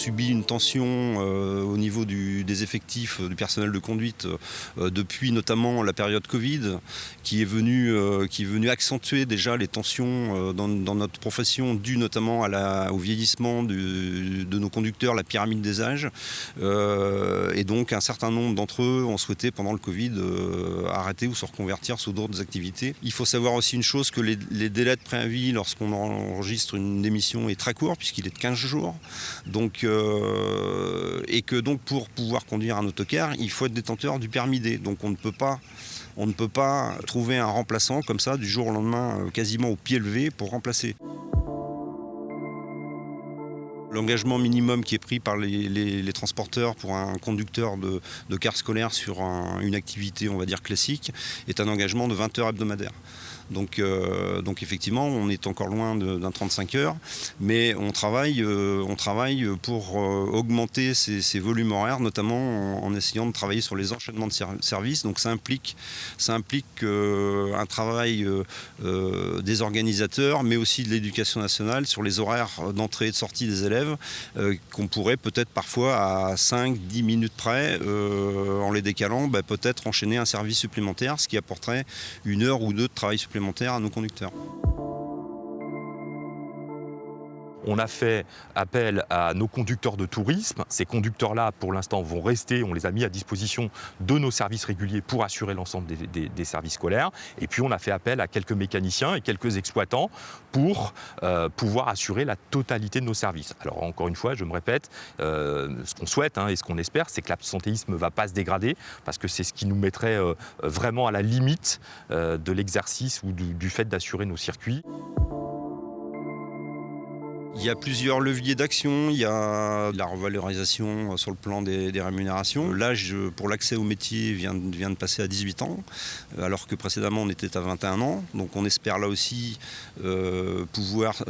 subi une tension au niveau des effectifs du personnel de conduite depuis notamment la période Covid, qui est venue accentuer déjà les tensions dans notre profession, dues notamment au vieillissement de nos conducteurs, la pyramide des âges. Et donc un certain nombre d'entre eux ont souhaité pendant le Covid arrêter ou se reconvertir sur d'autres activités. Il faut savoir aussi une chose, que les délais de préavis lorsqu'on enregistre une démission est très court, puisqu'il est de 15 jours. Donc, et que donc pour pouvoir conduire un autocar, il faut être détenteur du permis D. Donc on ne peut pas trouver un remplaçant comme ça du jour au lendemain, quasiment au pied levé, pour remplacer. L'engagement minimum qui est pris par les transporteurs pour un conducteur de car scolaire sur une activité, on va dire, classique, est un engagement de 20 heures hebdomadaires. Donc effectivement, on est encore loin d'un 35 heures, mais on travaille pour augmenter ces volumes horaires, notamment en essayant de travailler sur les enchaînements de services. Donc ça implique un travail des organisateurs, mais aussi de l'éducation nationale sur les horaires d'entrée et de sortie des élèves, qu'on pourrait peut-être parfois à 5-10 minutes près, en les décalant, peut-être enchaîner un service supplémentaire, ce qui apporterait 1 heure ou 2 de travail supplémentaire à nos conducteurs. On a fait appel à nos conducteurs de tourisme. Ces conducteurs-là, pour l'instant, vont rester. On les a mis à disposition de nos services réguliers pour assurer l'ensemble des services scolaires. Et puis, on a fait appel à quelques mécaniciens et quelques exploitants pour pouvoir assurer la totalité de nos services. Alors, encore une fois, je me répète, ce qu'on souhaite et ce qu'on espère, c'est que l'absentéisme ne va pas se dégrader, parce que c'est ce qui nous mettrait vraiment à la limite de l'exercice ou du fait d'assurer nos circuits. Il y a plusieurs leviers d'action. Il y a la revalorisation sur le plan des rémunérations. L'âge pour l'accès au métier vient de passer à 18 ans, alors que précédemment on était à 21 ans. Donc on espère là aussi pouvoir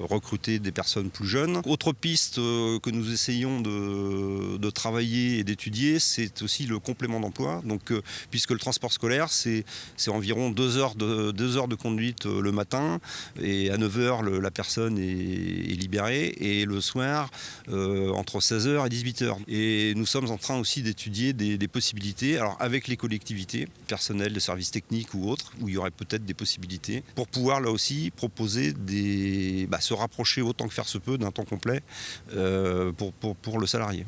recruter des personnes plus jeunes. Autre piste que nous essayons de travailler et d'étudier, c'est aussi le complément d'emploi. Donc, puisque le transport scolaire, c'est environ 2 heures de conduite le matin, et à 9 heures, la personne est libérée, et le soir, entre 16 heures et 18 heures. Et nous sommes en train aussi d'étudier des possibilités, alors avec les collectivités, personnel de services techniques ou autres, où il y aurait peut-être des possibilités, pour pouvoir là aussi proposer se rapprocher autant que faire se peut d'un temps complet pour le salarié.